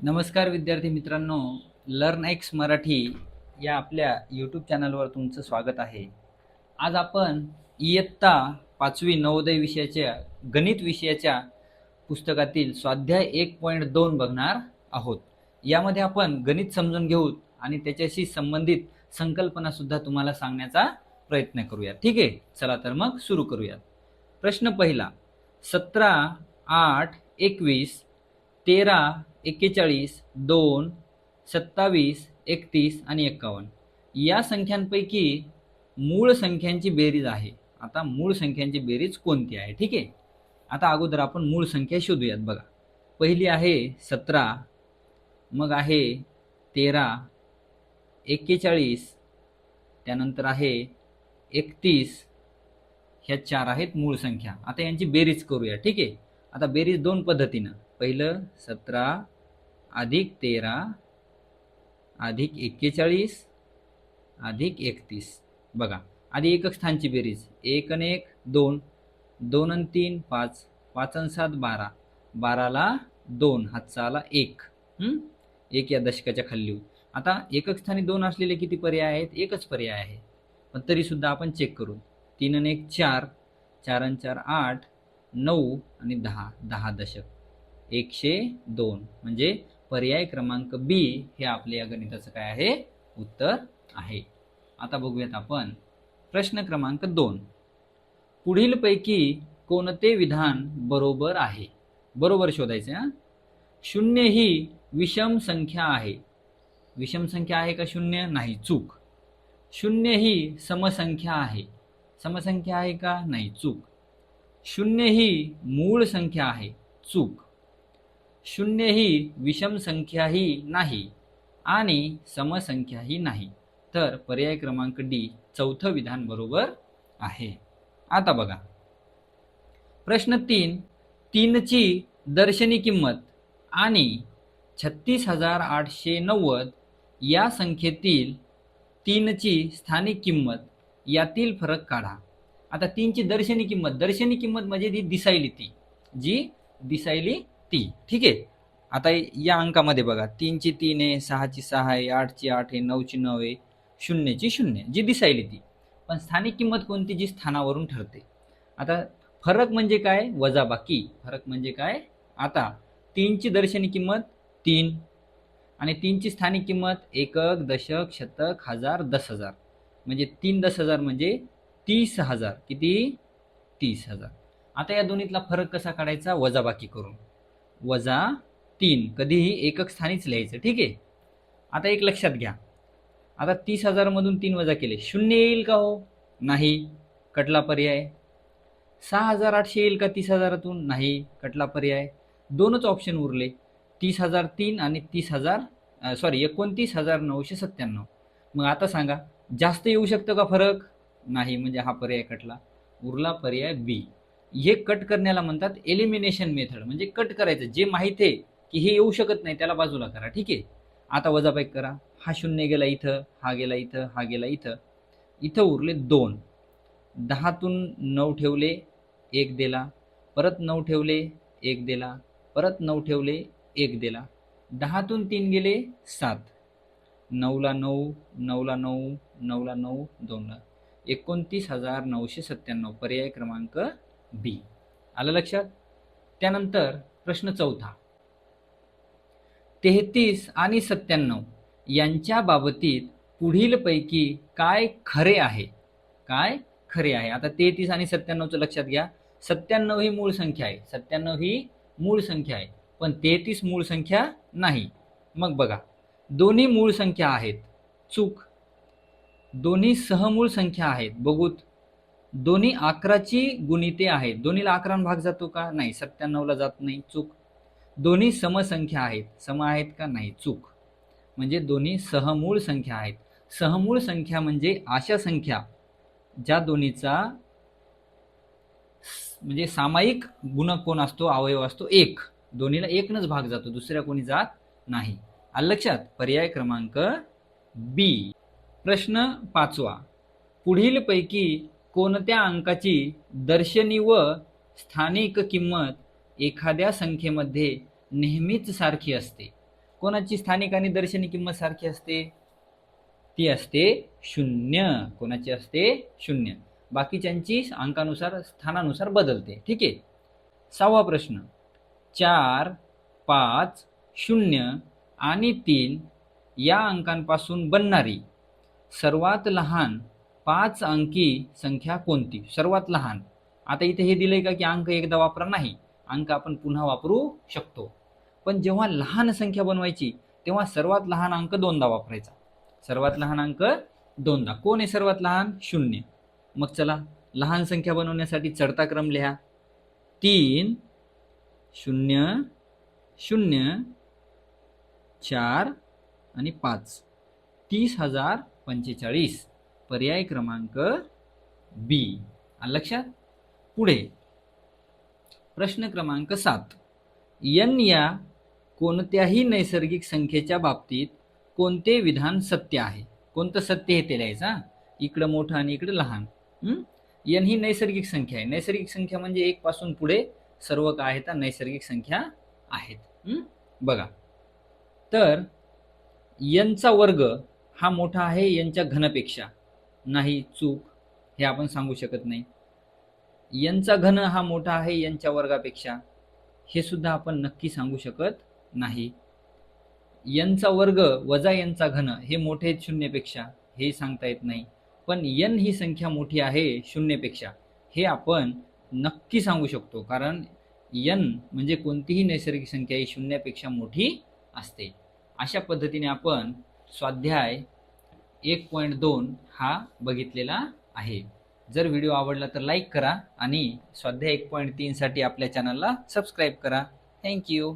नमस्कार विद्यार्थी मित्रांनो, लर्न एक्स मराठी या आपल्या यूट्यूब चॅनलवर तुमचं स्वागत आहे. आज आपण इयत्ता 5वी नवोदय विषयाच्या गणित विषयाच्या पुस्तकातील स्वाध्याय 1.2 बघणार आहोत. यामध्ये आपण गणित समजून घेऊ आणि त्याच्याशी संबंधित संकल्पना सुद्धा तुम्हाला सांगण्याचा प्रयत्न करूया. ठीक आहे, चला तर मग सुरू करूया. प्रश्न पहिला, 17, 8, 21, 13, 41, 2, 27, 31 आणि 51 या संख्यांपैकी मूळ संख्यांची बेरीज आहे. आता मूळ संख्यांची बेरीज कोणती आहे? ठीक आहे, आता अगोदर आपण मूळ संख्या शोधूयात. बघा, पहिली आहे 17, मग आहे 13, 41, त्यानंतर आहे 31. ह्या चार आहेत मूळ संख्या. आता यांची बेरीज करूया. ठीक आहे, आता बेरीज दोन पद्धतीनं. पहिलं 17 अधिक 13 अधिक 41 अधिक 31. बघा, आधी एकक स्थानची बेरीज. 1 आणि 1 2, 2 आणि 3 5, 5 आणि 7 12, 12ला 2 हातचा आला 1. 1 या दशकाच्या खाली. आता एकक स्थानी 2 असलेले किती पर्याय आहेत? एकच पर्याय आहे, पण तरी सुद्धा आपण चेक करू. 3 आणि 1 4, 4 आणि 4 8, 9 आणि 10, 10 दशक. 102 म्हणजे पर्याय क्रमांक बी हे आपल्या या गणिताचं काय आहे? उत्तर आहे. आता बघूयात आपण प्रश्न क्रमांक 2. पुढील पैकी कोणते विधान बरोबर आहे? बरोबर शोधायचे. शून्य ही विषम संख्या आहे. विषम संख्या आहे का शून्य? नाही, चूक. शून्य ही समसंख्या आहे. समसंख्या आहे का? नाही, चूक. शून्य ही मूळ संख्या आहे. चूक. शून्य ही विषम संख्याही नाही आणि समसंख्याही नाही. तर पर्याय क्रमांक डी चौथं विधान बरोबर आहे. आता बघा प्रश्न 3. 3ची दर्शनी किंमत आणि 36,890 या संख्येतील 3ची स्थानिक किंमत यातील फरक काढा. आता 3ची दर्शनी किंमत, दर्शनी किंमत म्हणजे ती दिसायली ती, जी दिसायली ती. ठीक आहे, आता या अंकामध्ये बघा 3ची 3 आहे, 6ची 6 आहे, 8ची 8 आहे, 9ची 9 आहे, 0ची 0, जी दिसायली ती. पण स्थानिक किंमत कोणती? जी स्थानावरून ठरते. आता फरक म्हणजे काय? वजाबाकी. फरक म्हणजे काय? आता 3ची दर्शनी किंमत 3 आणि 3ची स्थानिक किंमत एकक, दशक, शतक, हजार, 10,000. म्हणजे 3 10,000 म्हणजे 30,000. किती? 30,000. आता या दोन्हीतला फरक कसा काढायचा? वजाबाकी करून. वजा 3 कधीही एकक स्थानीच लिहायचं. ठीक आहे, आता एक लक्षात घ्या. आता 30,000 मधून 3 वजा केले, 0 येईल का? हो, नाही, कटला पर्याय. 6,800 येईल का 30,000तून? नाही, कटला पर्याय. दोनच ऑप्शन उरले, 30,003 आणि 29,997. मग आता सांगा, जास्त येऊ शकतं का फरक? नाही, म्हणजे हा पर्याय कटला. उरला पर्याय बी. हे कट करण्याला म्हणतात एलिमिनेशन मेथड. म्हणजे कट करायचं, जे माहिती आहे की हे येऊ शकत नाही त्याला बाजूला करा. ठीक आहे, आता वजाबाकी करा. हा 0 गेला इथं, हा गेला इथं, हा गेला इथं, इथं उरले 2. 10तून 9 ठेवले, 1 दिला. परत 9 ठेवले, 1 दिला. परत 9 ठेवले, 1 दिला. 10तून 3 गेले 7. 9ला 9, 9ला 9, 9ला 9, 2ला 29,997. पर्याय क्रमांक बी. आलं लक्षात? त्यानंतर प्रश्न 4. 33 आणि 97 यांच्या बाबतीत पुढील पैकी काय खरे आहे? काय खरे आहे? आता 33 आणि 97चं लक्षात घ्या. 97 ही मूळ संख्या आहे. 97 ही मूळ संख्या आहे, पण 33 मूळ संख्या नाही. मग बघा, दोन्ही मूळ संख्या आहेत. चूक. दोन्ही सहमूळ संख्या आहेत. बघूत. दोन्ही 11ची गुणिते आहेत. दोन्हीला 11 भाग जातो का? नाही. 97ला जात नाही. चूक. दोन्ही समसंख्या आहेत. सम आहेत का? नाही. चूक. म्हणजे दोन्ही सहमूळ संख्या आहेत. सहमूळ संख्या म्हणजे अशा संख्या ज्या दोन्हीचा म्हणजे सामायिक गुणक कोण असतो? अवयव असतो 1. दोन्हीला 1नच भाग जातो, दुसऱ्या कोणी जात नाही. आलं लक्षात? पर्याय क्रमांक बी. प्रश्न 5. पुढील पैकी कोणत्या अंकाची दर्शनी व स्थानिक किंमत एखाद्या संख्येमध्ये नेहमीच सारखी असते? कोणाची स्थानिक आणि दर्शनी किंमत सारखी असते? ती असते 0. कोणाची असते? 0. बाकीच्यांची अंकानुसार स्थानानुसार बदलते. ठीक आहे. 6वा प्रश्न, 4, 5, 0 आणि 3 या अंकांपासून बनणारी सर्वात लहान 5 अंकी संख्या कोणती? सर्वात लहान. आता इथे हे दिलंय का की अंक एकदा वापरा? नाही, अंक आपण पुन्हा वापरू शकतो. पण जेव्हा लहान संख्या बनवायची तेव्हा सर्वात लहान अंक 2दा वापरायचा. सर्वात लहान अंक 2दा. कोण आहे सर्वात लहान? 0. मग चला लहान संख्या बनवण्यासाठी चढता क्रम लिहा. 3, 0, 0, 4 आणि 5. 30,045. पर्याय क्रमांक बी. आलं लक्षात? पुढे प्रश्न क्रमांक 7. n या कोणत्याही नैसर्गिक संख्येच्या बाबतीत कोणते विधान सत्य आहे? कोणतं सत्य हे ते लिहायचं. इकडं मोठं आणि इकडं लहान. n ही नैसर्गिक संख्या आहे. नैसर्गिक संख्या म्हणजे 1 पासून पुढे सर्व काय आहेत? नैसर्गिक संख्या आहेत. बघा, तर n चा वर्ग हा मोठा आहे n च्या घनपेक्षा. नाही, चूक. हे आपण सांगू शकत नाही. n चा घन हा मोठा आहे n च्या वर्गापेक्षा. हे सुद्धा आपण नक्की सांगू शकत नाही. n चा वर्ग वजा n चा घन हे मोठे 0 पेक्षा. हे सांगता येत नाही. पण n ही संख्या मोठी आहे 0 पेक्षा, हे आपण नक्की सांगू शकतो. कारण n म्हणजे कोणतीही नैसर्गिक संख्या ही 0 पेक्षा मोठी असते. अशा पद्धतीने आपण स्वाध्याय 1.2 हा बघितलेला आहे. जर व्हिडिओ आवडला तर लाईक करा आणि स्वाध्याय 1.3 साठी आपल्या चॅनलला सबस्क्राईब करा. थँक्यू.